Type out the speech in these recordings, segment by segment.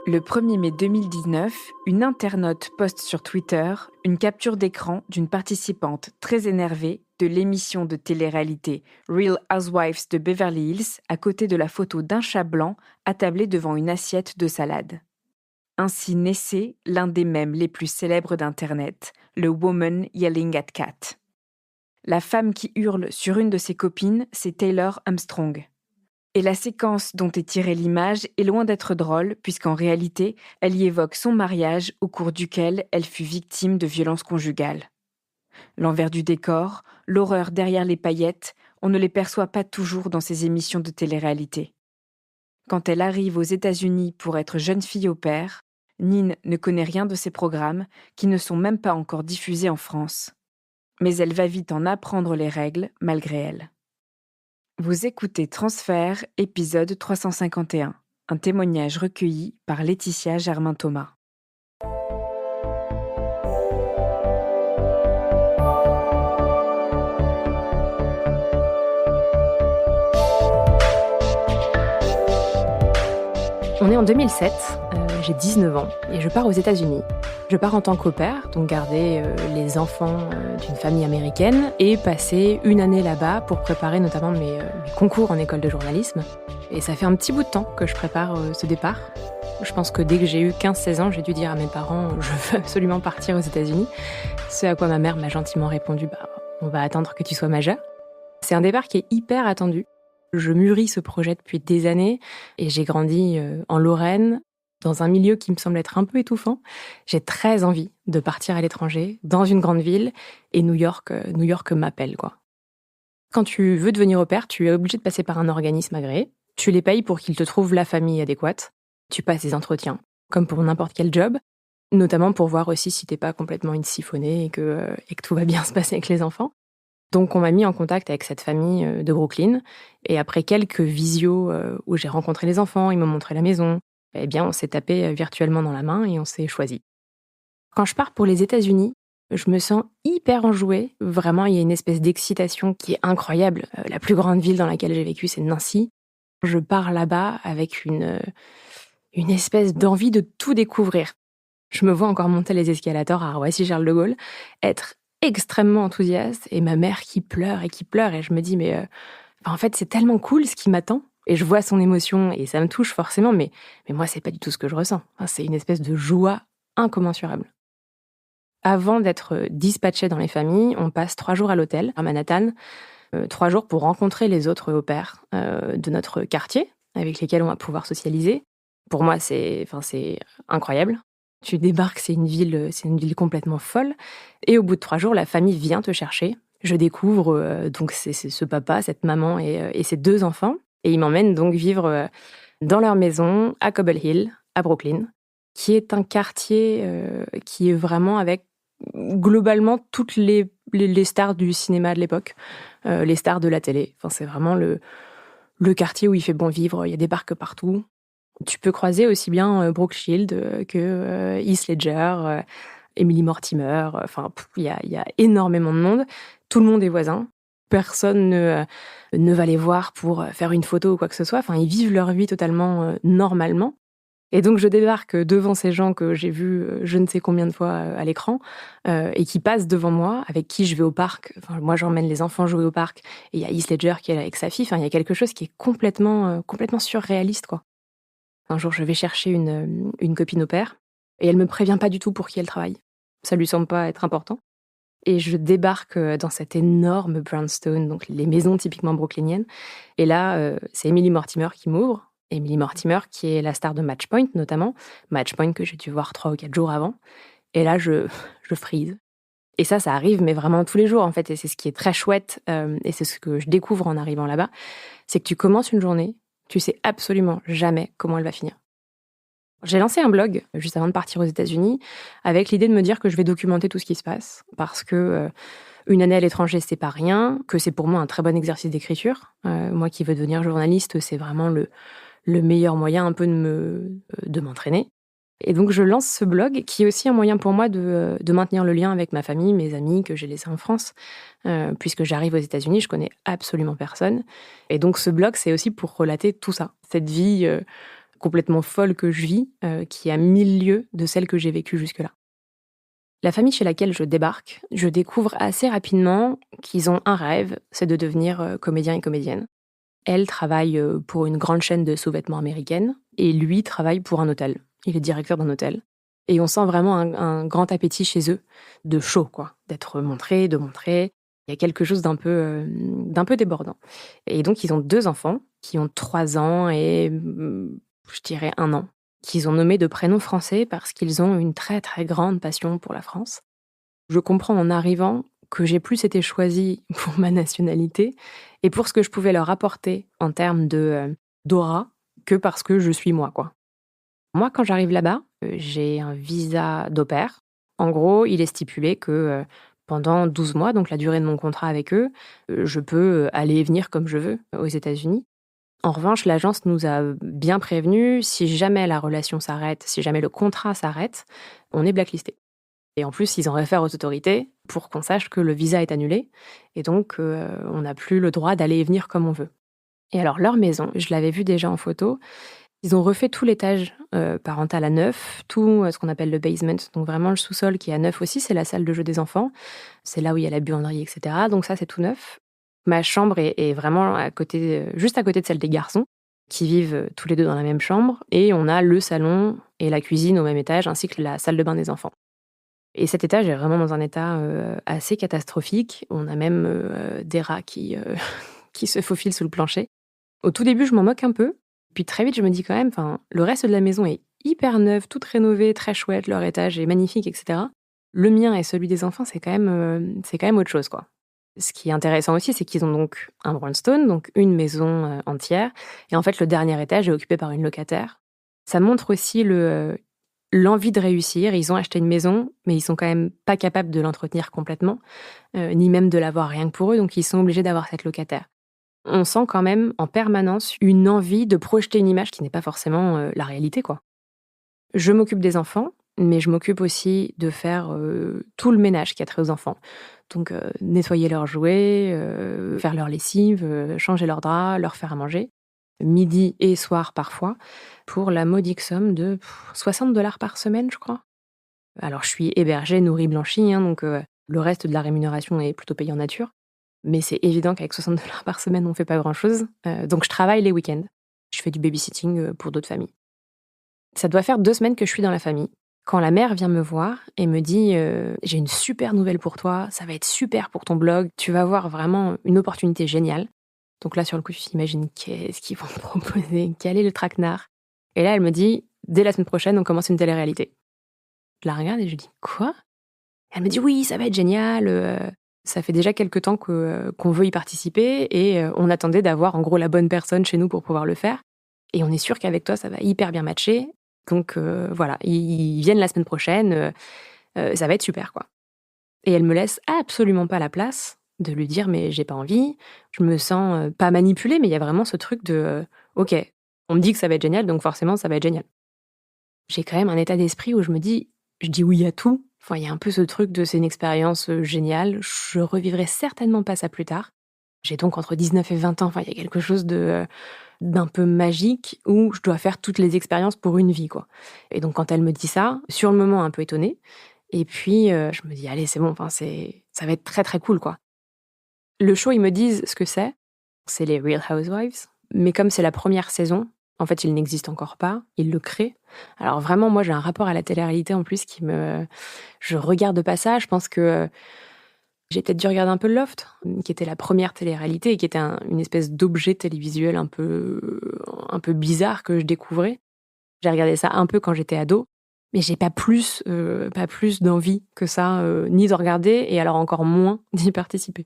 Le 1er mai 2019, une internaute poste sur Twitter une capture d'écran d'une participante très énervée de l'émission de télé-réalité Real Housewives de Beverly Hills à côté de la photo d'un chat blanc attablé devant une assiette de salade. Ainsi naissait l'un des mèmes les plus célèbres d'Internet, le Woman Yelling at Cat. La femme qui hurle sur une de ses copines, c'est Taylor Armstrong. Et la séquence dont est tirée l'image est loin d'être drôle, puisqu'en réalité, elle y évoque son mariage au cours duquel elle fut victime de violences conjugales. L'envers du décor, l'horreur derrière les paillettes, on ne les perçoit pas toujours dans ces émissions de télé-réalité. Quand elle arrive aux États-Unis pour être jeune fille au pair, Nin ne connaît rien de ces programmes, qui ne sont même pas encore diffusés en France. Mais elle va vite en apprendre les règles, malgré elle. Vous écoutez Transfert, épisode 351, un témoignage recueilli par Laetitia Germain-Thomas. On est en 2007, j'ai 19 ans et je pars aux États-Unis. Je pars en tant qu'au pair, donc garder les enfants d'une famille américaine et passer une année là-bas pour préparer notamment mes concours en école de journalisme. Et ça fait un petit bout de temps que je prépare ce départ. Je pense que dès que j'ai eu 15-16 ans, j'ai dû dire à mes parents « je veux absolument partir aux États-Unis ». Ce à quoi ma mère m'a gentiment répondu « on va attendre que tu sois majeure ». C'est un départ qui est hyper attendu. Je mûris ce projet depuis des années et j'ai grandi en Lorraine, dans un milieu qui me semble être un peu étouffant. J'ai très envie de partir à l'étranger, dans une grande ville, et New York m'appelle, quoi. Quand tu veux devenir au pair, tu es obligé de passer par un organisme agréé. Tu les payes pour qu'ils te trouvent la famille adéquate. Tu passes des entretiens, comme pour n'importe quel job, notamment pour voir aussi si t'es pas complètement une siphonnée et que tout va bien se passer avec les enfants. Donc on m'a mis en contact avec cette famille de Brooklyn, et après quelques visios où j'ai rencontré les enfants, ils m'ont montré la maison, eh bien on s'est tapé virtuellement dans la main et on s'est choisi. Quand je pars pour les États-Unis, je me sens hyper enjouée. Vraiment, il y a une espèce d'excitation qui est incroyable. La plus grande ville dans laquelle j'ai vécu, c'est Nancy. Je pars là-bas avec une espèce d'envie de tout découvrir. Je me vois encore monter les escalators à Roissy-Charles de Gaulle, être extrêmement enthousiaste, et ma mère qui pleure, et je me dis en fait c'est tellement cool ce qui m'attend, et je vois son émotion et ça me touche forcément, mais moi c'est pas du tout ce que je ressens. C'est une espèce de joie incommensurable. Avant d'être dispatché dans les familles, on passe 3 jours à l'hôtel à Manhattan, 3 jours pour rencontrer les autres au pair de notre quartier avec lesquels on va pouvoir socialiser. Pour moi c'est incroyable. Tu débarques, c'est une ville complètement folle. Et au bout de 3 jours, la famille vient te chercher. Je découvre donc c'est ce papa, cette maman et ses 2 enfants. Et ils m'emmènent donc vivre dans leur maison à Cobble Hill, à Brooklyn, qui est un quartier qui est vraiment avec globalement toutes les stars du cinéma de l'époque, les stars de la télé. C'est vraiment le quartier où il fait bon vivre. Il y a des parcs partout. Tu peux croiser aussi bien Brooke Shield que Heath Ledger, Emily Mortimer. Il y a énormément de monde. Tout le monde est voisin. Personne ne va les voir pour faire une photo ou quoi que ce soit. Ils vivent leur vie totalement normalement. Et donc, je débarque devant ces gens que j'ai vus je ne sais combien de fois à l'écran et qui passent devant moi, avec qui je vais au parc. Moi, j'emmène les enfants jouer au parc. Et il y a Heath Ledger qui est là avec sa fille. Il y a quelque chose qui est complètement surréaliste, quoi. Un jour, je vais chercher une copine au pair et elle me prévient pas du tout pour qui elle travaille. Ça lui semble pas être important. Et je débarque dans cette énorme brownstone, donc les maisons typiquement brooklyniennes. Et là, c'est Emily Mortimer qui m'ouvre. Emily Mortimer, qui est la star de Matchpoint notamment. Matchpoint que j'ai dû voir 3 ou 4 jours avant. Et là, je freeze. Et ça arrive, mais vraiment tous les jours, en fait. Et c'est ce qui est très chouette, et c'est ce que je découvre en arrivant là-bas. C'est que tu commences une journée, tu sais absolument jamais comment elle va finir. J'ai lancé un blog juste avant de partir aux États-Unis avec l'idée de me dire que je vais documenter tout ce qui se passe parce que une année à l'étranger, c'est pas rien, que c'est pour moi un très bon exercice d'écriture. Moi qui veux devenir journaliste, c'est vraiment le meilleur moyen un peu de m'entraîner. Et donc je lance ce blog qui est aussi un moyen pour moi de maintenir le lien avec ma famille, mes amis que j'ai laissés en France. Puisque j'arrive aux États-Unis, je connais absolument personne. Et donc ce blog, c'est aussi pour relater tout ça. Cette vie complètement folle que je vis, qui est à 1000 lieues de celle que j'ai vécue jusque-là. La famille chez laquelle je débarque, je découvre assez rapidement qu'ils ont un rêve, c'est de devenir, comédien et comédienne. Elle travaille, pour une grande chaîne de sous-vêtements américaine et lui travaille pour un hôtel. Il est directeur d'un hôtel et on sent vraiment un grand appétit chez eux de show quoi, d'être montrés, de montrer. Il y a quelque chose d'un peu débordant et donc ils ont 2 enfants qui ont 3 ans et je dirais 1 an, qu'ils ont nommés de prénoms français parce qu'ils ont une très, très grande passion pour la France. Je comprends en arrivant que j'ai plus été choisie pour ma nationalité et pour ce que je pouvais leur apporter en termes d'aura que parce que je suis moi, quoi. Moi, quand j'arrive là-bas, j'ai un visa d'au pair. En gros, il est stipulé que, pendant 12 mois, donc la durée de mon contrat avec eux, je peux, aller et venir comme je veux aux États-Unis. En revanche, l'agence nous a bien prévenus, si jamais la relation s'arrête, si jamais le contrat s'arrête, on est blacklisté. Et en plus, ils en réfèrent aux autorités pour qu'on sache que le visa est annulé et donc on n'a plus le droit d'aller et venir comme on veut. Et alors leur maison, je l'avais vue déjà en photo, ils ont refait tout l'étage, parental à neuf, tout, ce qu'on appelle le basement, donc vraiment le sous-sol qui est à neuf aussi, c'est la salle de jeu des enfants. C'est là où il y a la buanderie et cetera, donc ça, c'est tout neuf. Ma chambre est vraiment à côté, juste à côté de celle des garçons, qui vivent, tous les 2 dans la même chambre et on a le salon et la cuisine au même étage, ainsi que la salle de bain des enfants. Et cet étage est vraiment dans un état, assez catastrophique. On a même, des rats qui, qui se faufilent sous le plancher. Au tout début, je m'en moque un peu, puis très vite, je me dis quand même, enfin, le reste de la maison est hyper neuve, toute rénovée, très chouette, leur étage est magnifique et cetera. Le mien et celui des enfants, c'est quand même autre chose, quoi. Ce qui est intéressant aussi, c'est qu'ils ont donc un brownstone, donc une maison, entière et en fait, le dernier étage est occupé par une locataire. Ça montre aussi l'envie de réussir. Ils ont acheté une maison, mais ils sont quand même pas capables de l'entretenir complètement, ni même de l'avoir rien que pour eux, donc ils sont obligés d'avoir cette locataire. On sent quand même en permanence une envie de projeter une image qui n'est pas forcément, la réalité, quoi. Je m'occupe des enfants, mais je m'occupe aussi de faire, tout le ménage qui a trait aux enfants. Donc, nettoyer leurs jouets, faire leur lessive, changer leurs draps, leur faire à manger, midi et soir parfois, pour la modique somme de 60 $ par semaine, je crois. Alors je suis hébergée, nourrie, blanchie, hein, donc, le reste de la rémunération est plutôt payé en nature. Mais c'est évident qu'avec 60 $ par semaine, on fait pas grand-chose, donc je travaille les week-ends. Je fais du babysitting, pour d'autres familles. Ça doit faire 2 semaines que je suis dans la famille, quand la mère vient me voir et me dit, «J'ai une super nouvelle pour toi, ça va être super pour ton blog, tu vas avoir vraiment une opportunité géniale». Donc là, sur le coup, je m'imagine qu'est-ce qu'ils vont me proposer? Quel est le traquenard? Et là, elle me dit: «Dès la semaine prochaine, on commence une télé-réalité». Je la regarde et je lui dis: «Quoi?» Elle me dit: «Oui, ça va être génial, ça fait déjà quelque temps qu'on veut y participer et on attendait d'avoir en gros la bonne personne chez nous pour pouvoir le faire et on est sûr qu'avec toi, ça va hyper bien matcher. Donc voilà, ils viennent la semaine prochaine, ça va être super, quoi». Et elle me laisse absolument pas la place de lui dire: «Mais j'ai pas envie». Je me sens, pas manipulée, mais il y a vraiment ce truc de, «OK, on me dit que ça va être génial, donc forcément ça va être génial». J'ai quand même un état d'esprit où je dis oui à tout. Enfin, il y a un peu ce truc de c'est une expérience, géniale, je revivrai certainement pas ça plus tard. J'ai donc entre 19 et 20 ans, enfin, il y a quelque chose d'un peu magique où je dois faire toutes les expériences pour une vie, quoi. Et donc quand elle me dit ça, sur le moment un peu étonnée et puis, je me dis: «Allez, c'est bon, enfin, ça va être très, très cool, quoi». Le show, ils me disent ce que c'est les Real Housewives, mais comme c'est la première saison, en fait, il n'existe encore pas, ils le créent. Alors vraiment, moi, j'ai un rapport à la télé-réalité en plus je regarde pas ça, je pense que, j'ai peut-être dû regarder un peu Loft, qui était la première télé-réalité et qui était une espèce d'objet télévisuel un peu bizarre que je découvrais. J'ai regardé ça un peu quand j'étais ado, mais j'ai pas plus d'envie que ça, ni de regarder et alors encore moins d'y participer.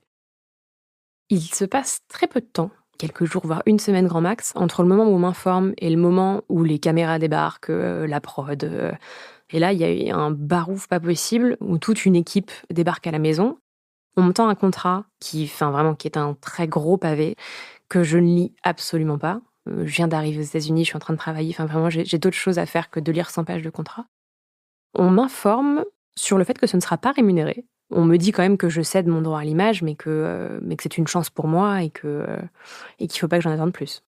Il se passe très peu de temps, quelques jours, voire une semaine grand max, entre le moment où on m'informe et le moment où les caméras débarquent, la prod, et là, il y a eu un barouf pas possible où toute une équipe débarque à la maison. On me tend un contrat qui est un très gros pavé que je ne lis absolument pas. Je viens d'arriver aux États-Unis, je suis en train de travailler, enfin vraiment j'ai d'autres choses à faire que de lire 100 pages de contrat. On m'informe sur le fait que ce ne sera pas rémunéré. On me dit quand même que je cède mon droit à l'image, mais que c'est une chance pour moi et qu'il faut pas que j'en attende plus.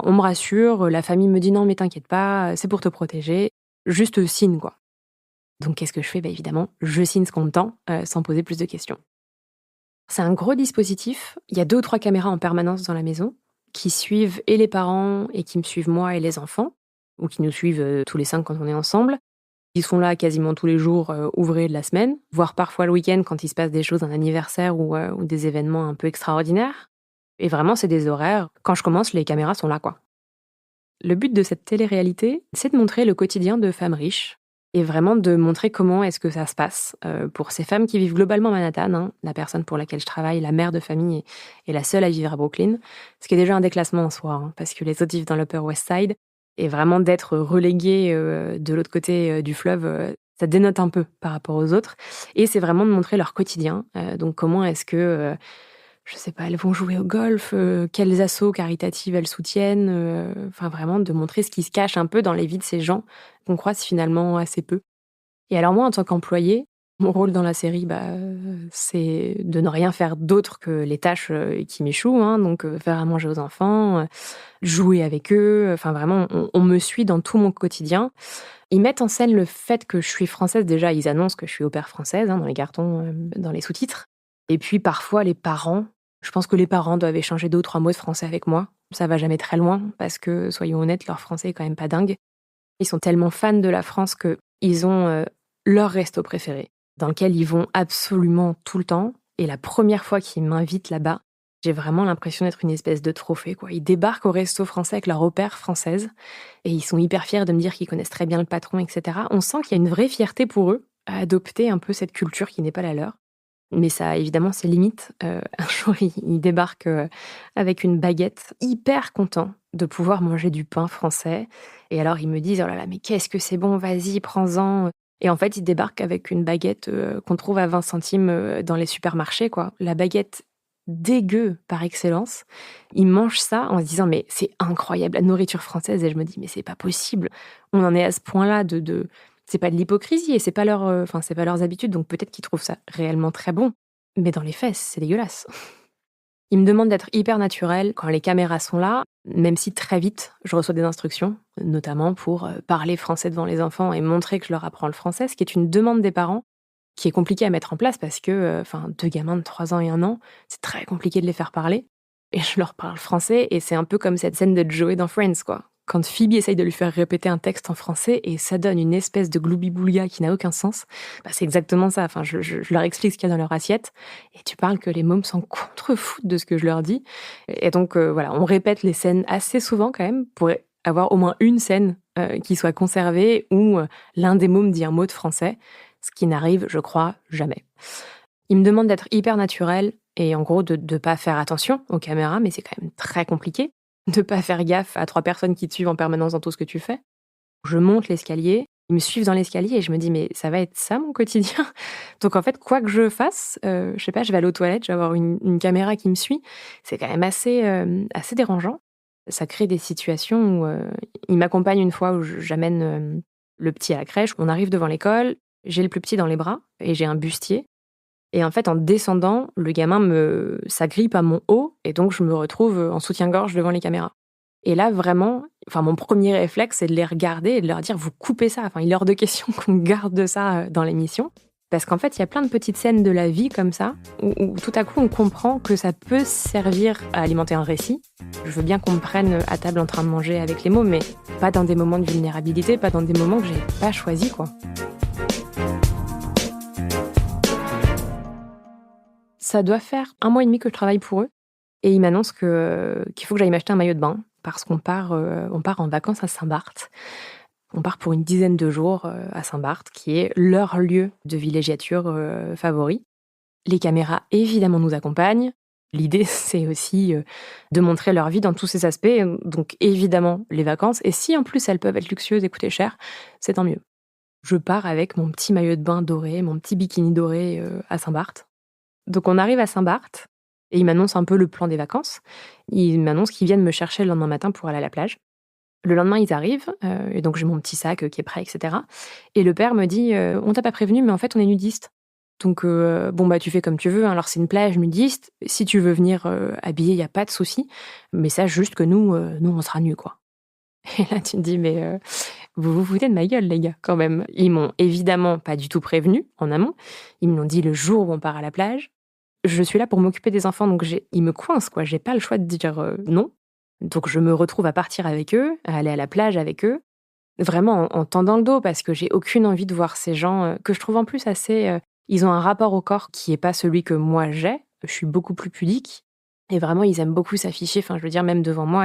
On me rassure, la famille me dit: «Non mais t'inquiète pas, c'est pour te protéger». Juste signe quoi. Donc qu'est-ce que je fais? Évidemment, je signe ce qu'on me tend, sans poser plus de questions. C'est un gros dispositif. Il y a 2 ou 3 caméras en permanence dans la maison qui suivent et les parents et qui me suivent moi et les enfants, ou qui nous suivent, tous les 5 quand on est ensemble. Ils sont là quasiment tous les jours, ouvrés de la semaine, voire parfois le week-end quand il se passe des choses, un anniversaire ou des événements un peu extraordinaires. Et vraiment, c'est des horaires quand je commence, les caméras sont là, quoi. Le but de cette télé-réalité, c'est de montrer le quotidien de femmes riches et vraiment de montrer comment est-ce que ça se passe, pour ces femmes qui vivent globalement à Manhattan, hein. La personne pour laquelle je travaille, la mère de famille, est la seule à vivre à Brooklyn, ce qui est déjà un déclassement en soi, hein, parce que les autres vivent dans l'Upper West Side et vraiment d'être reléguée, de l'autre côté, du fleuve, ça dénote un peu par rapport aux autres et c'est vraiment de montrer leur quotidien, donc comment est-ce que, je sais pas, elles vont jouer au golf, quels assos caritatives elles soutiennent, enfin vraiment de montrer ce qui se cache un peu dans les vies de ces gens qu'on croise finalement assez peu. Et alors moi, en tant qu'employée, mon rôle dans la série, c'est de ne rien faire d'autre que les tâches, qui m'échouent, hein, donc faire à manger aux enfants, jouer avec eux, enfin vraiment on me suit dans tout mon quotidien. Ils mettent en scène le fait que je suis française, déjà ils annoncent que je suis au pair française, hein, dans les cartons, dans les sous-titres et puis parfois les parents, je pense que les parents doivent échanger 2 ou 3 mots de français avec moi. Ça va jamais très loin parce que, soyons honnêtes, leur français est quand même pas dingue. Ils sont tellement fans de la France qu'ils ont, leur resto préféré, dans lequel ils vont absolument tout le temps et la première fois qu'ils m'invitent là-bas, j'ai vraiment l'impression d'être une espèce de trophée, quoi. Ils débarquent au resto français avec leur au pair française et ils sont hyper fiers de me dire qu'ils connaissent très bien le patron et cetera. On sent qu'il y a une vraie fierté pour eux à adopter un peu cette culture qui n'est pas la leur. Mais ça a évidemment ses limites. Un jour, il débarque, avec une baguette, hyper content de pouvoir manger du pain français et alors ils me disent: «Oh là là, mais qu'est-ce que c'est bon, vas-y, prends-en», et en fait, ils débarquent avec une baguette, qu'on trouve à 20 centimes, dans les supermarchés, quoi. La baguette dégueu par excellence. Ils mangent ça en se disant: «Mais c'est incroyable, la nourriture française», et je me dis: «Mais c'est pas possible, on en est à ce point-là de c'est pas de l'hypocrisie et c'est pas leur, enfin, c'est pas leurs habitudes, donc peut-être qu'ils trouvent ça réellement très bon, mais dans les faits, c'est dégueulasse». Ils me demandent d'être hyper naturelle quand les caméras sont là, même si très vite, je reçois des instructions, notamment pour, parler français devant les enfants et montrer que je leur apprends le français, ce qui est une demande des parents qui est compliquée à mettre en place parce que, 2 gamins de 3 ans et 1 an, c'est très compliqué de les faire parler et je leur parle français et c'est un peu comme cette scène de Joey dans Friends, quoi. Quand Phoebe essaye de lui faire répéter un texte en français et ça donne une espèce de gloubi-boulga qui n'a aucun sens, c'est exactement ça. Enfin, je leur explique ce qu'il y a dans leur assiette et tu parles que les mômes s'en contrefoutent de ce que je leur dis et donc voilà, on répète les scènes assez souvent quand même pour avoir au moins une scène, qui soit conservée où, l'un des mômes dit un mot de français, ce qui n'arrive, je crois, jamais. Ils me demandent d'être hyper naturelle et en gros de pas faire attention aux caméras, mais c'est quand même très compliqué de pas faire gaffe à 3 personnes qui te suivent en permanence dans tout ce que tu fais. Je monte l'escalier, ils me suivent dans l'escalier et je me dis: «Mais ça va être ça mon quotidien?» Donc en fait, quoi que je fasse, je sais pas, je vais aller aux toilettes, je vais avoir une caméra qui me suit. C'est quand même assez dérangeant. Ça crée des situations où, ils m'accompagnent une fois où j'amène, le petit à la crèche. On arrive devant l'école, j'ai le plus petit dans les bras et j'ai un bustier et en fait, en descendant, le gamin s'agrippe à mon haut et donc je me retrouve, en soutien-gorge devant les caméras. Et là, vraiment, enfin, mon premier réflexe, c'est de les regarder et de leur dire: «Vous coupez ça». Enfin, il est hors de question qu'on garde ça, dans l'émission. Parce qu'en fait, il y a plein de petites scènes de la vie comme ça, où tout à coup, on comprend que ça peut servir à alimenter un récit. Je veux bien qu'on me prenne à table en train de manger avec les mots, mais pas dans des moments de vulnérabilité, pas dans des moments que j'ai pas choisis, quoi. Ça doit faire 1 mois et demi que je travaille pour eux et ils m'annoncent qu'il faut que j'aille m'acheter un maillot de bain parce on part en vacances à Saint-Barth. On part pour une dizaine de jours, à Saint-Barth, qui est leur lieu de villégiature, favori. Les caméras, évidemment, nous accompagnent. L'idée, c'est aussi, de montrer leur vie dans tous ses aspects, donc évidemment les vacances et si en plus elles peuvent être luxueuses et coûter cher, c'est tant mieux. Je pars avec mon petit maillot de bain doré, mon petit bikini doré, à Saint-Barth. Donc on arrive à Saint-Barth et ils m'annoncent un peu le plan des vacances. Ils m'annoncent qu'ils viennent me chercher le lendemain matin pour aller à la plage. Le lendemain, ils arrivent, et donc j'ai mon petit sac, qui est prêt et cetera et le père me dit: «On t'a pas prévenu, mais en fait, on est nudistes». Donc, bon, bah, tu fais comme tu veux, hein. Alors, c'est une plage nudiste. Si tu veux venir habillée, il n'y a pas de souci. Mais sache juste que nous, on sera nus, quoi. Et là, tu te dis, mais vous vous foutez de ma gueule, les gars, quand même. Ils m'ont évidemment pas du tout prévenu en amont. Ils me l'ont dit le jour où on part à la plage. Je suis là pour m'occuper des enfants, donc ils me coincent, quoi. J'ai pas le choix de dire non. Donc, je me retrouve à partir avec eux, à aller à la plage avec eux, vraiment en tendant le dos, parce que j'ai aucune envie de voir ces gens que je trouve en plus assez. Ils ont un rapport au corps qui est pas celui que moi j'ai. Je suis beaucoup plus pudique. Et vraiment, ils aiment beaucoup s'afficher. Enfin, je veux dire, même devant moi,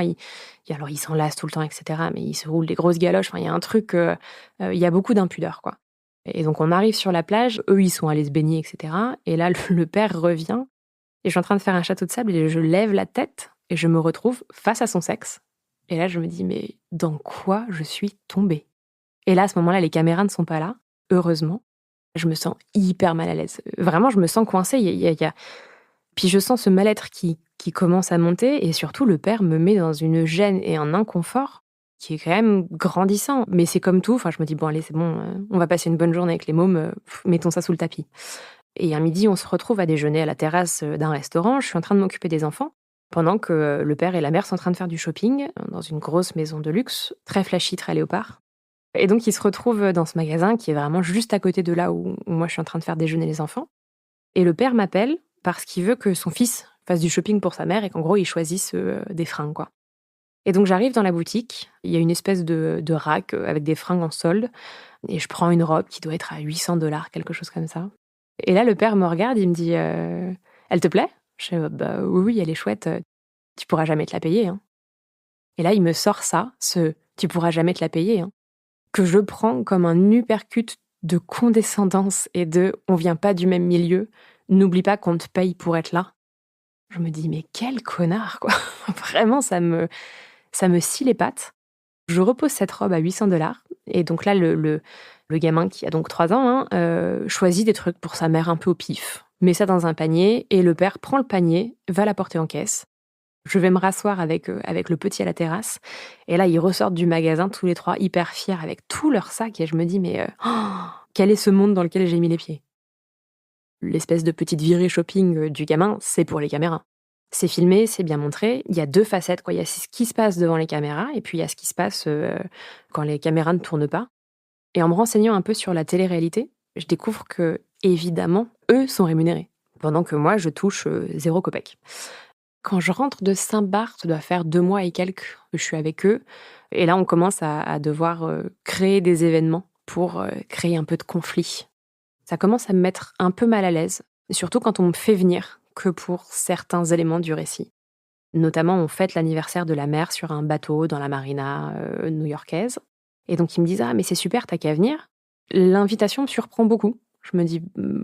alors ils s'enlacent tout le temps, etc. Mais ils se roulent des grosses galoches. Enfin, il y a un truc, il y a beaucoup d'impudeur, quoi. Et donc, on arrive sur la plage. Eux, ils sont allés se baigner, etc. Et là, le père revient. Et je suis en train de faire un château de sable et je lève la tête et je me retrouve face à son sexe. Et là, je me dis, mais dans quoi je suis tombée? Et là, à ce moment-là, les caméras ne sont pas là, heureusement. Je me sens hyper mal à l'aise. Vraiment, je me sens coincée. Puis je sens ce mal-être qui commence à monter et surtout, le père me met dans une gêne et un inconfort qui est quand même grandissant. Mais c'est comme tout. Enfin, je me dis, bon, allez, c'est bon, on va passer une bonne journée avec les mômes, mettons ça sous le tapis. Et à midi, on se retrouve à déjeuner à la terrasse d'un restaurant. Je suis en train de m'occuper des enfants pendant que le père et la mère sont en train de faire du shopping dans une grosse maison de luxe, très flashy, très léopard. Et donc, ils se retrouvent dans ce magasin qui est vraiment juste à côté de là où moi je suis en train de faire déjeuner les enfants. Et le père m'appelle parce qu'il veut que son fils fasse du shopping pour sa mère et qu'en gros, il choisisse des fringues, quoi. Et donc, j'arrive dans la boutique. Il y a une espèce de rack avec des fringues en solde. Et je prends une robe qui doit être à $800, quelque chose comme ça. Et là, le père me regarde, il me dit Elle te plaît? Je fais bah oui, oui, elle est chouette. Tu pourras jamais te la payer, hein. Et là, il me sort ça, tu pourras jamais te la payer, hein, que je prends comme un uppercut de condescendance et de on vient pas du même milieu, n'oublie pas qu'on te paye pour être là. Je me dis mais quel connard, quoi. Vraiment, ça me scie les pattes. Je repose cette robe à $800 et donc là, le gamin qui a donc 3 ans, hein, choisit des trucs pour sa mère un peu au pif, met ça dans un panier et le père prend le panier, va la porter en caisse. Je vais me rasseoir avec le petit à la terrasse et là, ils ressortent du magasin tous les 3 hyper fiers avec tout leur sac et je me dis: «Mais quel est ce monde dans lequel j'ai mis les pieds?» L'espèce de petite virée shopping, du gamin, c'est pour les caméras. C'est filmé, c'est bien montré. Il y a 2 facettes, quoi. Il y a ce qui se passe devant les caméras et puis il y a ce qui se passe, quand les caméras ne tournent pas. Et en me renseignant un peu sur la télé-réalité, je découvre que évidemment, eux sont rémunérés, pendant que moi, je touche 0 copec. Quand je rentre de Saint-Barth, ça doit faire 2 mois et quelques que je suis avec eux. Et là, on commence à devoir créer des événements pour créer un peu de conflit. Ça commence à me mettre un peu mal à l'aise, surtout quand on me fait venir que pour certains éléments du récit. Notamment, on fête l'anniversaire de la mère sur un bateau dans la marina new-yorkaise. Et donc, ils me disent: «Ah, mais c'est super, t'as qu'à venir». L'invitation me surprend beaucoup. Je me dis: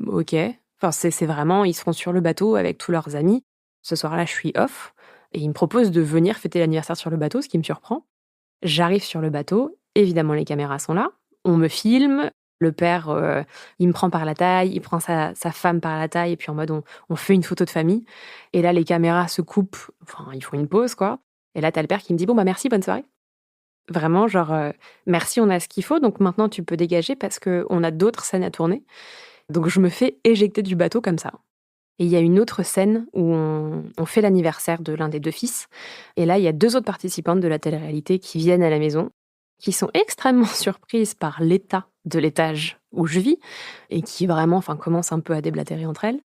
OK». Enfin, c'est vraiment, ils seront sur le bateau avec tous leurs amis. Ce soir-là, je suis off. Et ils me proposent de venir fêter l'anniversaire sur le bateau, ce qui me surprend. J'arrive sur le bateau. Évidemment, les caméras sont là. On me filme. Le père, il me prend par la taille, il prend sa femme par la taille, et puis en mode, on fait une photo de famille. Et là, les caméras se coupent. Enfin, ils font une pause, quoi. Et là, t'as le père qui me dit: «Bon, bah merci, bonne soirée». Vraiment, genre, merci, on a ce qu'il faut, donc maintenant tu peux dégager parce qu'on a d'autres scènes à tourner. Donc je me fais éjecter du bateau comme ça. Et il y a une autre scène où on fait l'anniversaire de l'un des 2 fils. Et là, il y a 2 autres participantes de la télé-réalité qui viennent à la maison, qui sont extrêmement surprises par l'état de l'étage où je vis et qui vraiment, enfin, commencent un peu à déblatérer entre elles.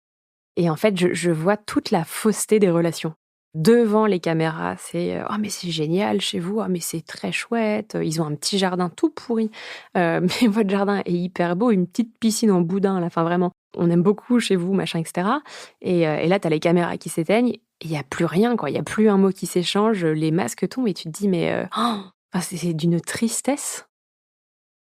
Et en fait, je vois toute la fausseté des relations. Devant les caméras, c'est «Oh mais c'est génial chez vous, ah mais c'est très chouette, ils ont un petit jardin tout pourri, mais votre jardin est hyper beau, une petite piscine en boudin là, enfin vraiment, on aime beaucoup chez vous», machin et cetera. Et là, tu as les caméras qui s'éteignent, il y a plus rien, quoi, il y a plus un mot qui s'échange, les masques tombent et tu te dis: «Mais enfin c'est d'une tristesse».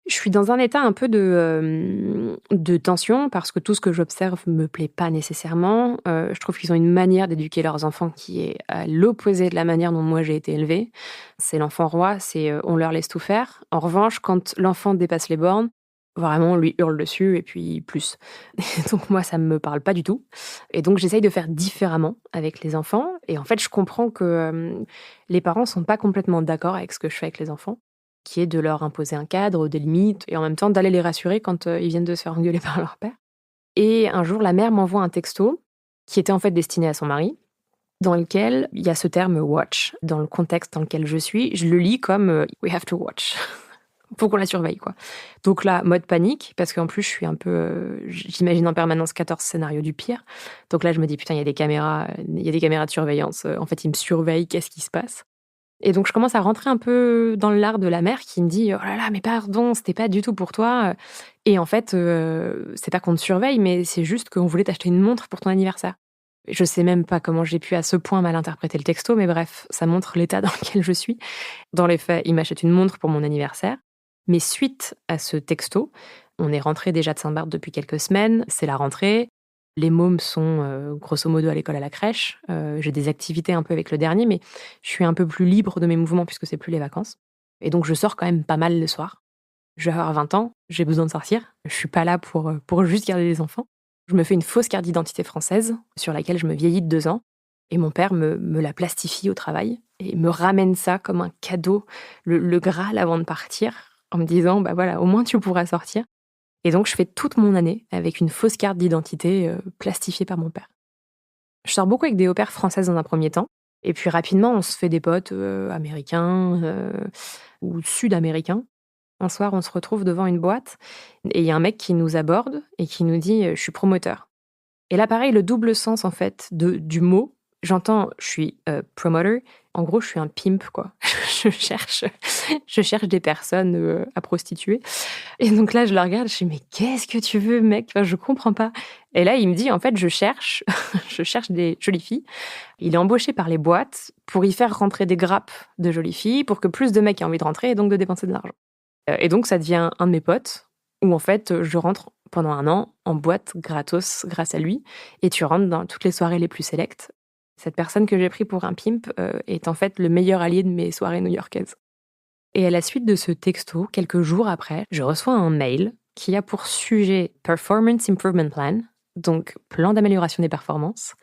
Je suis dans un état un peu de tension parce que tout ce que j'observe me plaît pas nécessairement. Je trouve qu'ils ont une manière d'éduquer leurs enfants qui est à l'opposé de la manière dont moi j'ai été élevée. C'est l'enfant roi, c'est, on leur laisse tout faire. En revanche, quand l'enfant dépasse les bornes, vraiment on lui hurle dessus et puis plus. Donc moi ça me parle pas du tout et donc j'essaye de faire différemment avec les enfants et en fait je comprends que, les parents sont pas complètement d'accord avec ce que je fais avec les enfants, qui est de leur imposer un cadre, des limites et en même temps d'aller les rassurer quand, ils viennent de se faire engueuler par leur père. Et un jour, la mère m'envoie un texto qui était en fait destiné à son mari, dans lequel il y a ce terme watch. Dans le contexte dans lequel je suis, je le lis comme we have to watch. Faut qu'on la surveille, quoi. Donc là, mode panique, parce qu'en plus, je suis un peu. J'imagine en permanence 14 scénarios du pire. Donc là, je me dis, putain, il y a des caméras de surveillance. En fait, ils me surveillent, qu'est-ce qui se passe? Et donc, je commence à rentrer un peu dans l'art de la mère qui me dit: «Oh là là, mais pardon, c'était pas du tout pour toi, et en fait, c'est pas qu'on te surveille, mais c'est juste qu'on voulait t'acheter une montre pour ton anniversaire». Je sais même pas comment j'ai pu à ce point mal interpréter le texto, mais bref, ça montre l'état dans lequel je suis. Dans les faits, il m'achète une montre pour mon anniversaire, mais suite à ce texto, on est rentrés déjà de Saint-Barth depuis quelques semaines, c'est la rentrée. Les mômes sont, grosso modo à l'école, à la crèche. J'ai des activités un peu avec le dernier, mais je suis un peu plus libre de mes mouvements puisque c'est plus les vacances. Et donc je sors quand même pas mal le soir. Je vais avoir 20 ans, j'ai besoin de sortir. Je suis pas là pour juste garder les enfants. Je me fais une fausse carte d'identité française sur laquelle je me vieillis de 2 ans et mon père me la plastifie au travail et me ramène ça comme un cadeau, le Graal avant de partir, en me disant: «Bah voilà, au moins tu pourras sortir». Et donc je fais toute mon année avec une fausse carte d'identité, plastifiée par mon père. Je sors beaucoup avec des au-pairs françaises dans un premier temps et puis rapidement on se fait des potes, américains, ou sud-américains. Un soir, on se retrouve devant une boîte et il y a un mec qui nous aborde et qui nous dit, «Je suis promoteur». Et là, pareil, le double sens, en fait, du mot. J'entends, je suis promoter. En gros, je suis un pimp, quoi. Je cherche, je cherche des personnes à prostituer. Et donc là, je le regarde, je dis, mais qu'est-ce que tu veux, mec? Enfin, je comprends pas. Et là, il me dit, en fait, je cherche, je cherche des jolies filles. Il est embauché par les boîtes pour y faire rentrer des grappes de jolies filles pour que plus de mecs aient envie de rentrer et donc de dépenser de l'argent. Et donc, ça devient un de mes potes où, en fait, je rentre pendant 1 an en boîte gratos grâce à lui. Et tu rentres dans toutes les soirées les plus sélectes. Cette personne que j'ai pris pour un pimp est en fait le meilleur allié de mes soirées new-yorkaises. Et à la suite de ce texto, quelques jours après, je reçois un mail qui a pour sujet Performance Improvement Plan, donc plan d'amélioration des performances.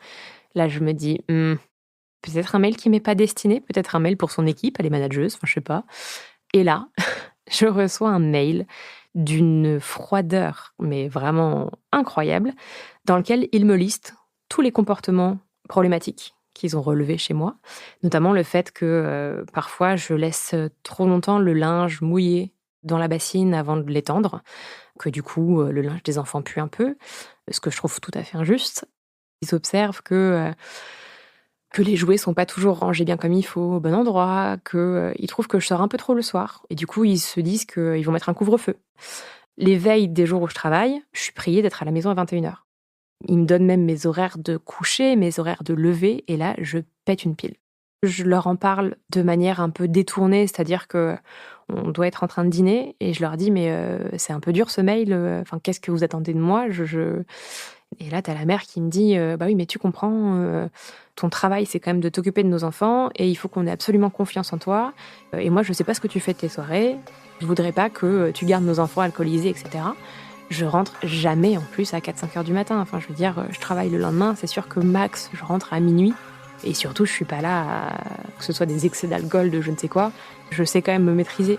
Là, je me dis, peut-être un mail qui m'est pas destiné, peut-être un mail pour son équipe, elle est manageuse, enfin je sais pas. Et là, je reçois un mail d'une froideur, mais vraiment incroyable, dans lequel il me liste tous les comportements problématiques qu'ils ont relevés chez moi, notamment le fait que parfois je laisse trop longtemps le linge mouillé dans la bassine avant de l'étendre, que du coup le linge des enfants pue un peu, ce que je trouve tout à fait injuste. Ils observent que les jouets sont pas toujours rangés bien comme il faut, au bon endroit, ils trouvent que je sors un peu trop le soir. Et du coup, ils se disent qu'ils vont mettre un couvre-feu. Les veilles des jours où je travaille, je suis priée d'être à la maison à 21h. Ils me donnent même mes horaires de coucher, mes horaires de lever, et là, je pète une pile. Je leur en parle de manière un peu détournée, c'est-à-dire que on doit être en train de dîner, et je leur dis, mais c'est un peu dur ce mail, enfin, qu'est-ce que vous attendez de moi? Et là, t'as la mère qui me dit, bah oui, mais tu comprends, ton travail, c'est quand même de t'occuper de nos enfants, et il faut qu'on ait absolument confiance en toi. Et moi, je sais pas ce que tu fais de tes soirées. Je voudrais pas que tu gardes nos enfants alcoolisés, etc. Je rentre jamais en plus à 4-5 heures du matin. Enfin, je veux dire, je travaille le lendemain, c'est sûr que max, je rentre à minuit. Et surtout, je suis pas là que ce soit des excès d'alcool, de je ne sais quoi. Je sais quand même me maîtriser.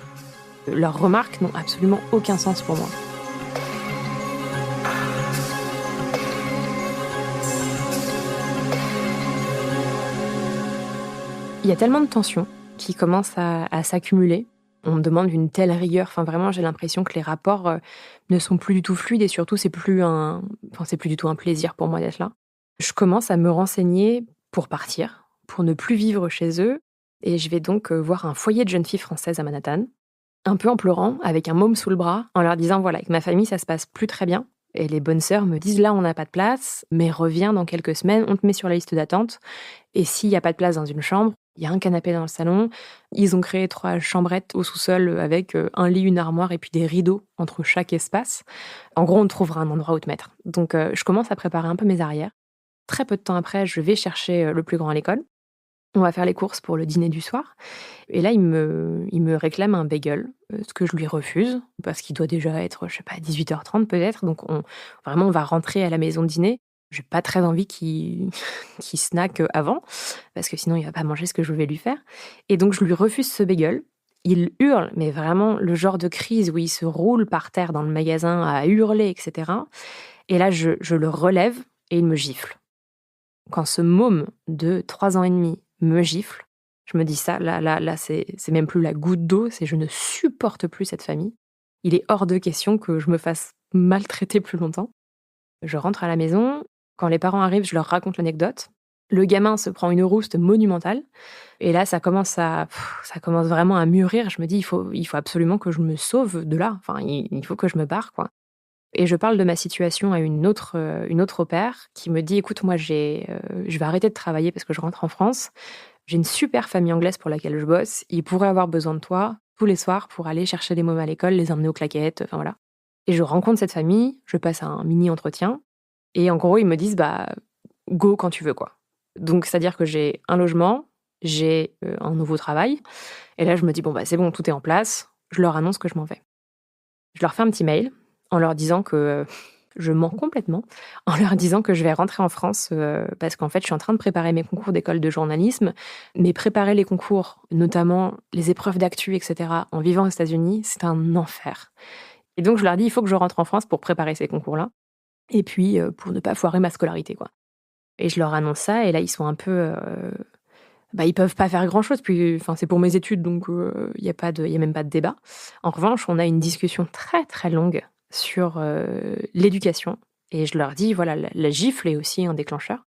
Leurs remarques n'ont absolument aucun sens pour moi. Il y a tellement de tensions qui commencent à s'accumuler. On me demande une telle rigueur. Enfin, vraiment, j'ai l'impression que les rapports ne sont plus du tout fluides et surtout, c'est plus du tout un plaisir pour moi d'être là. Je commence à me renseigner pour partir, pour ne plus vivre chez eux. Et je vais donc voir un foyer de jeunes filles françaises à Manhattan, un peu en pleurant, avec un môme sous le bras, en leur disant, voilà, avec ma famille, ça se passe plus très bien. Et les bonnes sœurs me disent, là, on n'a pas de place, mais reviens dans quelques semaines, on te met sur la liste d'attente. Et s'il n'y a pas de place dans une chambre, il y a un canapé dans le salon. Ils ont créé 3 chambrettes au sous-sol avec un lit, une armoire et puis des rideaux entre chaque espace. En gros, on trouvera un endroit où te mettre. Donc, je commence à préparer un peu mes arrières. Très peu de temps après, je vais chercher le plus grand à l'école. On va faire les courses pour le dîner du soir. Et là, il me réclame un bagel, ce que je lui refuse, parce qu'il doit déjà être, je sais pas, 18h30 peut-être. Donc, on va rentrer à la maison de dîner. J'ai pas très envie qu'il snack avant, parce que sinon il va pas manger ce que je vais lui faire. Et donc je lui refuse ce bagel. Il hurle, mais vraiment le genre de crise où il se roule par terre dans le magasin à hurler, etc. Et là, je le relève et il me gifle. Quand ce môme de 3 ans et demi me gifle, je me dis ça, là, c'est même plus la goutte d'eau, c'est je ne supporte plus cette famille. Il est hors de question que je me fasse maltraiter plus longtemps. Je rentre à la maison. Quand les parents arrivent, je leur raconte l'anecdote. Le gamin se prend une rouste monumentale. Et là, ça commence vraiment à mûrir. Je me dis, il faut absolument que je me sauve de là. Enfin, il faut que je me barre, quoi. Et je parle de ma situation à une autre au pair qui me dit: «Écoute, moi, je vais arrêter de travailler parce que je rentre en France. J'ai une super famille anglaise pour laquelle je bosse. Ils pourraient avoir besoin de toi tous les soirs pour aller chercher les mômes à l'école, les emmener aux claquettes», enfin voilà. Et je rencontre cette famille, je passe un mini entretien et en gros, ils me disent: «Bah, go quand tu veux, quoi». Donc c'est-à-dire que j'ai un logement, j'ai, un nouveau travail et là, je me dis: «Bon, bah, c'est bon, tout est en place». Je leur annonce que je m'en vais. Je leur fais un petit mail en leur disant que je mens complètement, en leur disant que je vais rentrer en France, parce qu'en fait, je suis en train de préparer mes concours d'école de journalisme. Mais préparer les concours, notamment les épreuves d'actu et cetera, en vivant aux États-Unis, c'est un enfer. Et donc je leur dis: «Il faut que je rentre en France pour préparer ces concours-là et puis, pour ne pas foirer ma scolarité, quoi». Et je leur annonce ça et là, ils sont un peu, bah, ils peuvent pas faire grand-chose puis enfin, c'est pour mes études donc il y a même pas de débat. En revanche, on a une discussion très, très longue sur, l'éducation et je leur dis: «Voilà, la gifle est aussi un déclencheur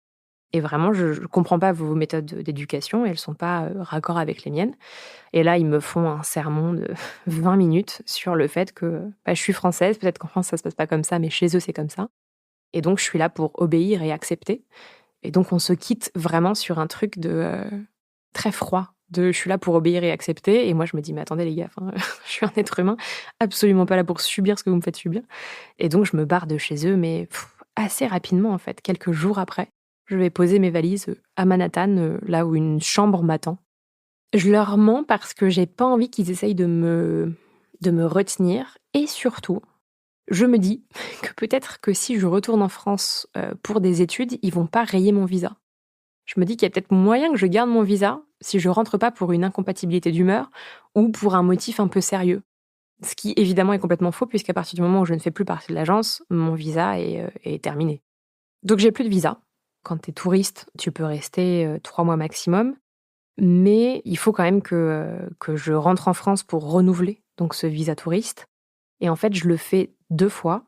et vraiment je comprends pas vos méthodes d'éducation, elles sont pas, raccord avec les miennes». Et là, ils me font un sermon de 20 minutes sur le fait que, bah, je suis française, peut-être qu'en France ça se passe pas comme ça, mais chez eux c'est comme ça et donc je suis là pour obéir et accepter. Et donc on se quitte vraiment sur un truc de, très froid, de je suis là pour obéir et accepter et moi je me dis: «Mais attendez les gars, enfin, je suis un être humain, absolument pas là pour subir ce que vous me faites subir» et donc je me barre de chez eux mais assez rapidement en fait. Quelques jours après, je vais poser mes valises, à Manhattan, là où une chambre m'attend. Je leur mens parce que j'ai pas envie qu'ils essayent de me retenir et surtout, je me dis que peut-être que si je retourne en France, pour des études, ils vont pas rayer mon visa. Je me dis qu'il y a peut-être moyen que je garde mon visa si je rentre pas pour une incompatibilité d'humeur ou pour un motif un peu sérieux. Ce qui évidemment est complètement faux puisqu'à partir du moment où je ne fais plus partie de l'agence, mon visa est terminé. Donc j'ai plus de visa. Quand tu es touriste, tu peux rester, 3 mois maximum, mais il faut quand même que je rentre en France pour renouveler donc ce visa touriste et en fait, je le fais 2 fois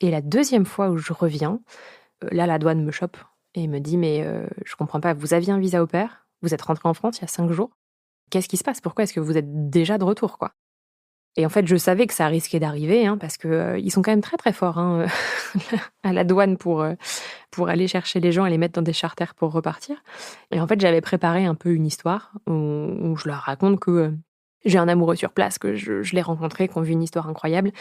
et la deuxième fois où je reviens, là, la douane me chope et me dit: «Mais, je comprends pas, vous aviez un visa au pair, vous êtes rentré en France il y a 5 jours. Qu'est-ce qui se passe? Pourquoi est-ce que vous êtes déjà de retour, quoi?» Et en fait, je savais que ça risquait d'arriver, hein, parce que, ils sont quand même très, très forts, hein, à la douane pour aller chercher les gens et les mettre dans des charters pour repartir. Et en fait, j'avais préparé un peu une histoire où je leur raconte que, j'ai un amoureux sur place, que je l'ai rencontré, qu'on vit une histoire incroyable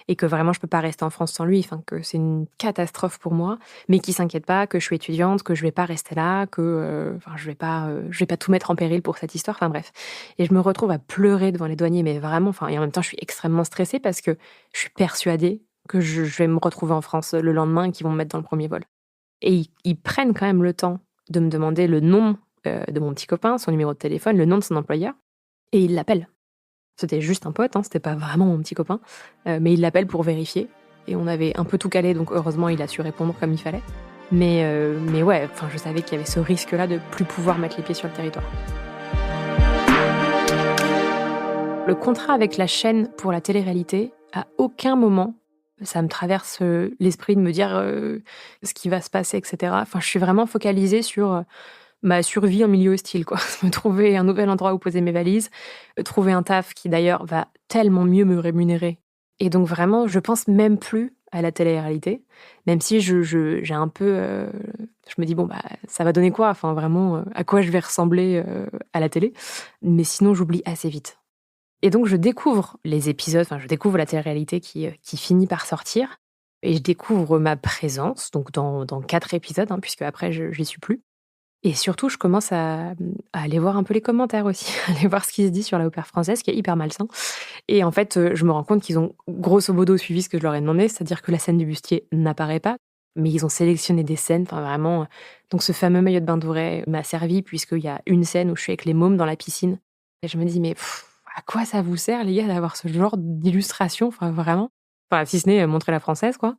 et que vraiment je peux pas rester en France sans lui, enfin que c'est une catastrophe pour moi, mais qu'il s'inquiète pas, que je suis étudiante, que je vais pas rester là, que, enfin je vais pas tout mettre en péril pour cette histoire, enfin bref. Et je me retrouve à pleurer devant les douaniers, mais vraiment, enfin et en même temps je suis extrêmement stressée parce que je suis persuadée que je vais me retrouver en France le lendemain et qu'ils vont me mettre dans le premier vol. Et ils prennent quand même le temps de me demander le nom, de mon petit copain, son numéro de téléphone, le nom de son employeur et ils l'appellent. C'était juste un pote, hein, c'était pas vraiment mon petit copain, mais il l'appelle pour vérifier et on avait un peu tout calé donc heureusement il a su répondre comme il fallait. Mais ouais, enfin je savais qu'il y avait ce risque-là de plus pouvoir mettre les pieds sur le territoire. Le contrat avec la chaîne pour la télé-réalité, à aucun moment ça me traverse, l'esprit de me dire, ce qui va se passer et cetera. Enfin je suis vraiment focalisée sur, ma survie en milieu hostile, quoi. Me trouver un nouvel endroit où poser mes valises, trouver un taf qui d'ailleurs va tellement mieux me rémunérer et donc vraiment, je pense même plus à la télé-réalité, même si j'ai un peu, je me dis: «Bon, bah, ça va donner quoi?» Enfin vraiment, à quoi je vais ressembler, à la télé? Mais sinon, j'oublie assez vite et donc je découvre les épisodes, enfin je découvre la télé-réalité qui finit par sortir et je découvre ma présence donc dans 4 épisodes, hein, puisque après j'y suis plus. Et surtout, je commence à aller voir un peu les commentaires aussi, aller voir ce qui se dit sur la opère française, qui est hyper malsain. Et en fait, je me rends compte qu'ils ont grosso modo suivi ce que je leur ai demandé, c'est-à-dire que la scène du bustier n'apparaît pas, mais ils ont sélectionné des scènes, enfin vraiment. Donc ce fameux maillot de bain doré m'a servi puisqu'il y a une scène où je suis avec les mômes dans la piscine. Et je me dis, mais à quoi ça vous sert, les gars, d'avoir ce genre d'illustration, enfin vraiment. Enfin, si ce n'est montrer la française, quoi.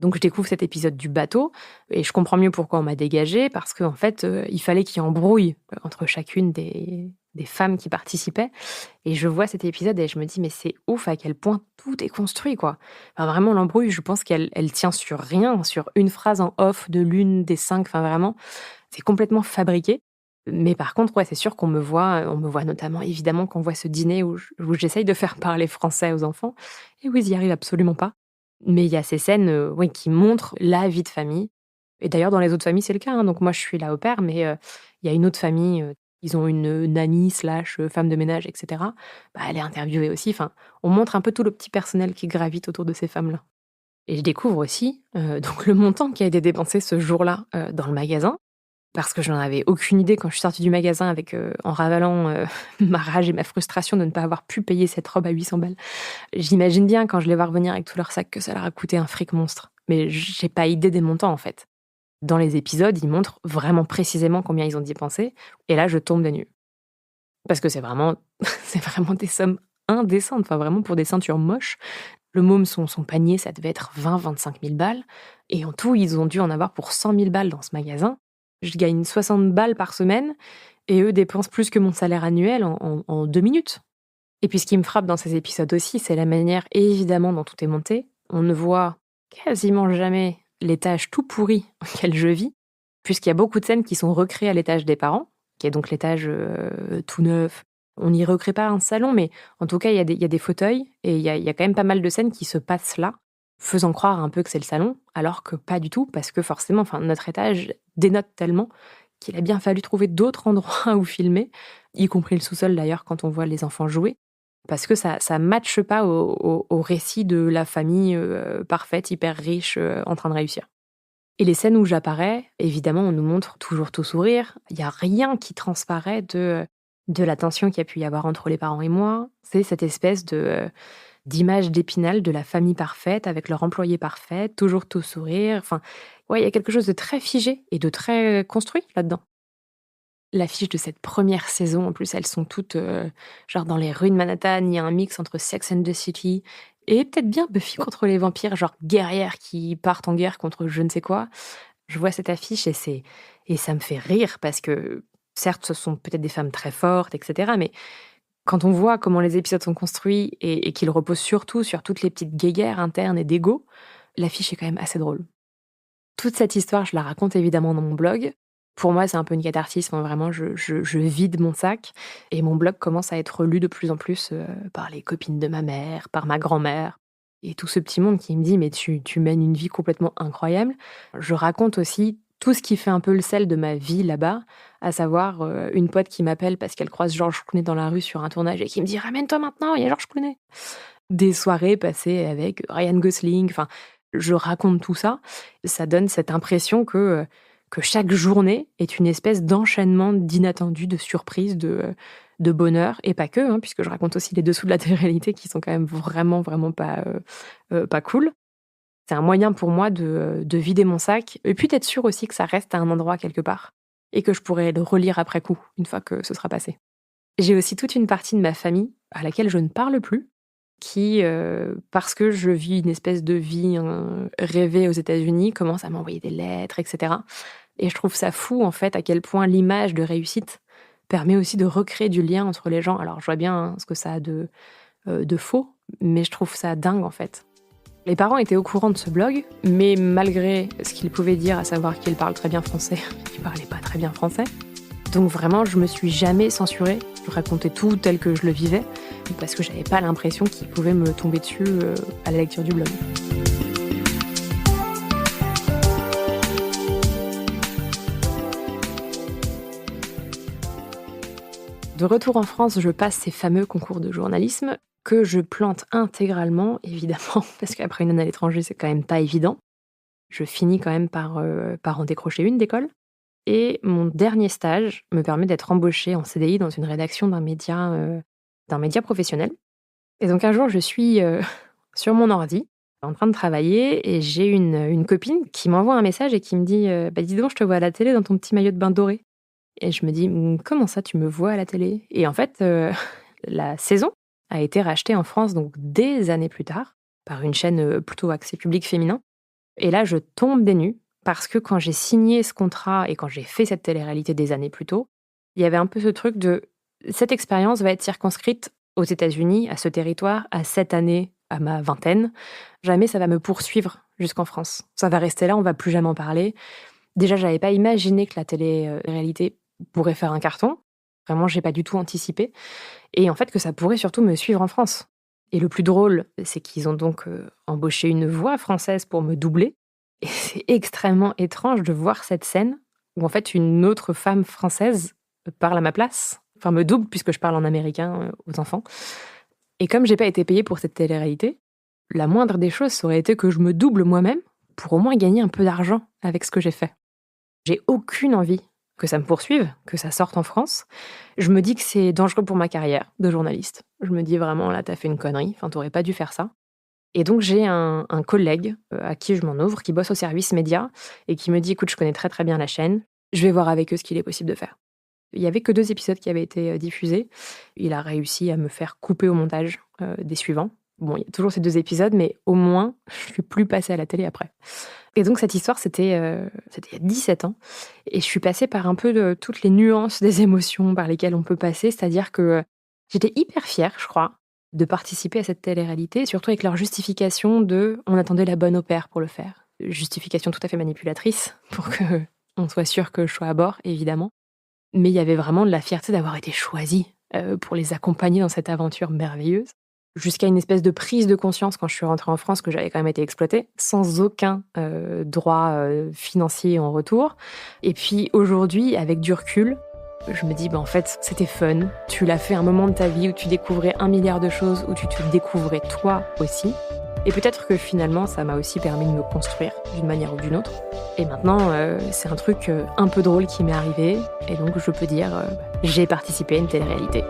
Donc je découvre cet épisode du bateau et je comprends mieux pourquoi on m'a dégagée parce qu'en fait, il fallait qu'il y ait embrouille entre chacune des femmes qui participaient et je vois cet épisode et je me dis: «Mais c'est ouf à quel point tout est construit, quoi». Enfin vraiment l'embrouille, je pense qu'elle tient sur rien, sur une phrase en off de l'une des 5. Enfin vraiment, c'est complètement fabriqué. Mais par contre, ouais, c'est sûr qu'on me voit notamment évidemment qu'on voit ce dîner où j'essaye de faire parler français aux enfants et où ils y arrivent absolument pas. Mais il y a ces scènes, oui, qui montrent la vie de famille et d'ailleurs dans les autres familles, c'est le cas, hein. Donc moi, je suis la au pair, mais il y a une autre famille, ils ont une nanny slash, femme de ménage et cetera. Bah, elle est interviewée aussi. Enfin, on montre un peu tout le petit personnel qui gravite autour de ces femmes-là et je découvre aussi, donc le montant qui a été dépensé ce jour-là, dans le magasin parce que je n'en avais aucune idée quand je suis sortie du magasin avec, en ravalant, ma rage et ma frustration de ne pas avoir pu payer cette robe à 800 balles. J'imagine bien quand je les vois revenir avec tous leurs sacs que ça leur a coûté un fric monstre. Mais j'ai pas idée des montants, en fait. Dans les épisodes, ils montrent vraiment précisément combien ils ont dépensé et là, je tombe des nues. Parce que c'est vraiment c'est vraiment des sommes indécentes, enfin vraiment pour des ceintures moches. Le môme, son panier, ça devait être 20-25 000 balles et en tout, ils ont dû en avoir pour 100 000 balles dans ce magasin. Je gagne 60 balles par semaine et eux dépensent plus que mon salaire annuel en 2 minutes. Et puis ce qui me frappe dans ces épisodes aussi, c'est la manière évidemment dont tout est monté. On ne voit quasiment jamais l'étage tout pourri auquel je vis, puisqu'il y a beaucoup de scènes qui sont recréées à l'étage des parents, qui est donc l'étage tout neuf. On n'y recrée pas un salon, mais en tout cas, il y a des fauteuils et il y a quand même pas mal de scènes qui se passent là, faisant croire un peu que c'est le salon, alors que pas du tout, parce que forcément, enfin, notre étage dénote tellement qu'il a bien fallu trouver d'autres endroits où filmer, y compris le sous-sol d'ailleurs quand on voit les enfants jouer. Parce que ça matche pas au récit de la famille, parfaite, hyper riche, en train de réussir. Et les scènes où j'apparais, évidemment, on nous montre toujours tout sourire. Il y a rien qui transparaît de la tension qu'il y a pu y avoir entre les parents et moi. C'est cette espèce d'image d'Épinal de la famille parfaite avec leur employé parfait, toujours tout sourire. Enfin, ouais, il y a quelque chose de très figé et de très construit là-dedans. L'affiche de cette première saison, en plus, elles sont toutes, genre dans les rues de Manhattan. Il y a un mix entre Sex and the City et peut-être bien Buffy contre les vampires, genre guerrières qui partent en guerre contre je ne sais quoi. Je vois cette affiche et ça me fait rire parce que, certes, ce sont peut-être des femmes très fortes et cetera, mais quand on voit comment les épisodes sont construits et qu'ils reposent surtout sur toutes les petites guéguerres internes et d'ego, l'affiche est quand même assez drôle. Toute cette histoire, je la raconte évidemment dans mon blog. Pour moi, c'est un peu une catharsis, enfin, vraiment, je vide mon sac et mon blog commence à être lu de plus en plus, par les copines de ma mère, par ma grand-mère et tout ce petit monde qui me dit: «Mais tu mènes une vie complètement incroyable». Je raconte aussi tout ce qui fait un peu le sel de ma vie là-bas, à savoir, une pote qui m'appelle parce qu'elle croise George Clooney dans la rue sur un tournage et qui me dit: «Ramène-toi maintenant, il y a George Clooney». Des soirées passées avec Ryan Gosling, enfin, je raconte tout ça. Ça donne cette impression que chaque journée est une espèce d'enchaînement d'inattendus, de surprises, de bonheur et pas que, hein, puisque je raconte aussi les dessous de la télé-réalité qui sont quand même vraiment, vraiment pas cool. C'est un moyen pour moi de vider mon sac et puis d'être sûre aussi que ça reste à un endroit quelque part et que je pourrai le relire après coup, une fois que ce sera passé. J'ai aussi toute une partie de ma famille à laquelle je ne parle plus, qui, parce que je vis une espèce de vie, rêvée aux États-Unis, commence à m'envoyer des lettres et cetera et je trouve ça fou, en fait, à quel point l'image de réussite permet aussi de recréer du lien entre les gens. Alors je vois bien, hein, ce que ça a de faux, mais je trouve ça dingue, en fait. Les parents étaient au courant de ce blog, mais malgré ce qu'ils pouvaient dire, à savoir qu'ils parlent très bien français, ils parlaient pas très bien français. Donc vraiment, je me suis jamais censurée. Je racontais tout tel que je le vivais, parce que j'avais pas l'impression qu'ils pouvaient me tomber dessus à la lecture du blog. De retour en France, je passe ces fameux concours de journalisme que je plante intégralement, évidemment, parce qu'après une année à l'étranger, c'est quand même pas évident. Je finis quand même par en décrocher une d'école. Et mon dernier stage me permet d'être embauchée en CDI dans une rédaction d'un média professionnel. Et donc un jour, je suis sur mon ordi, en train de travailler, et j'ai une copine qui m'envoie un message et qui me dit «Bah, dis donc, je te vois à la télé dans ton petit maillot de bain doré». Et je me dis «Comment ça, tu me vois à la télé?» Et en fait, la saison a été rachetée en France, donc des années plus tard, par une chaîne plutôt axée public féminin. Et là, je tombe des nues parce que quand j'ai signé ce contrat et quand j'ai fait cette télé-réalité des années plus tôt, il y avait un peu ce truc de cette expérience va être circonscrite aux États-Unis, à ce territoire, à cette année, à ma vingtaine. Jamais ça va me poursuivre jusqu'en France. Ça va rester là, on va plus jamais en parler. Déjà, j'avais pas imaginé que la télé-réalité pourrait faire un carton. Vraiment, j'ai pas du tout anticipé. Et en fait, que ça pourrait surtout me suivre en France. Et le plus drôle, c'est qu'ils ont donc embauché une voix française pour me doubler. Et c'est extrêmement étrange de voir cette scène où en fait une autre femme française parle à ma place, enfin me double puisque je parle en américain aux enfants. Et comme j'ai pas été payée pour cette télé-réalité, la moindre des choses, ça aurait été que je me double moi-même pour au moins gagner un peu d'argent avec ce que j'ai fait. J'ai aucune envie que ça me poursuive, que ça sorte en France. Je me dis que c'est dangereux pour ma carrière de journaliste. Je me dis vraiment, là, t'as fait une connerie, enfin, t'aurais pas dû faire ça. Et donc, j'ai un collègue à qui je m'en ouvre, qui bosse au service média, et qui me dit, écoute, je connais très très bien la chaîne, je vais voir avec eux ce qu'il est possible de faire. Il y avait que 2 épisodes qui avaient été diffusés. Il a réussi à me faire couper au montage des suivants. Bon, il y a toujours ces 2 épisodes, mais au moins, je suis plus passée à la télé après. Et donc cette histoire, c'était il y a 17 ans. Et je suis passée par un peu de toutes les nuances des émotions par lesquelles on peut passer. C'est-à-dire que j'étais hyper fière, je crois, de participer à cette télé-réalité, surtout avec leur justification de « on attendait la bonne au pair pour le faire ». Justification tout à fait manipulatrice pour qu'on soit sûr que je sois à bord, évidemment. Mais il y avait vraiment de la fierté d'avoir été choisie pour les accompagner dans cette aventure merveilleuse. Jusqu'à une espèce de prise de conscience quand je suis rentrée en France que j'avais quand même été exploitée, sans aucun droit financier en retour. Et puis aujourd'hui, avec du recul, je me dis, en fait, c'était fun. Tu l'as fait un moment de ta vie où tu découvrais 1 milliard de choses, où tu te découvrais toi aussi. Et peut-être que finalement, ça m'a aussi permis de me construire d'une manière ou d'une autre. Et maintenant, c'est un truc un peu drôle qui m'est arrivé. Et donc, je peux dire, j'ai participé à une télé-réalité.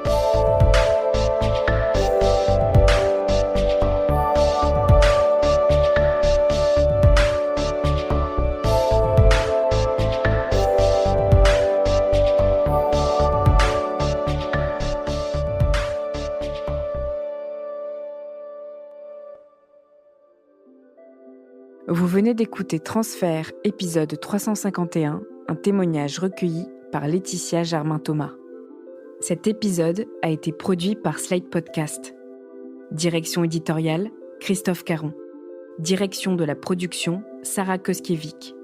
Vous venez d'écouter Transfert, épisode 351, un témoignage recueilli par Laetitia Germain-Thomas. Cet épisode a été produit par Slate Podcast. Direction éditoriale, Christophe Caron. Direction de la production, Sarah Koskiewicz.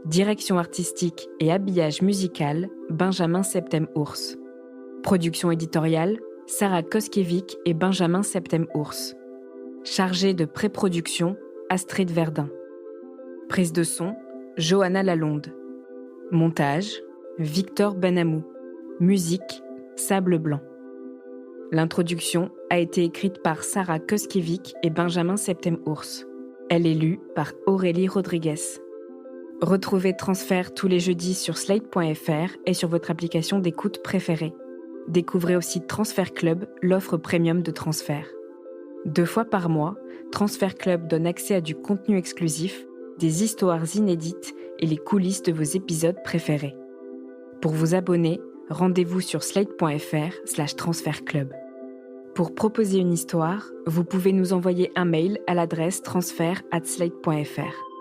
Direction artistique et habillage musical, Benjamin Septem-Ours. Production éditoriale, Sarah Koskiewicz et Benjamin Septem-Ours. Chargé de pré-production, Astrid Verdun. Prise de son, Johanna Lalonde. Montage, Victor Benamou. Musique, Sable Blanc. L'introduction a été écrite par Sarah Koskiewicz et Benjamin Septem-Ours. Elle est lue par Aurélie Rodriguez. Retrouvez Transfert tous les jeudis sur slate.fr et sur votre application d'écoute préférée. Découvrez aussi Transfert Club, l'offre premium de Transfert. 2 fois par mois, Transfert Club donne accès à du contenu exclusif, des histoires inédites et les coulisses de vos épisodes préférés. Pour vous abonner, rendez-vous sur slate.fr/transfertclub. Pour proposer une histoire, vous pouvez nous envoyer un mail à l'adresse transfert@slate.fr.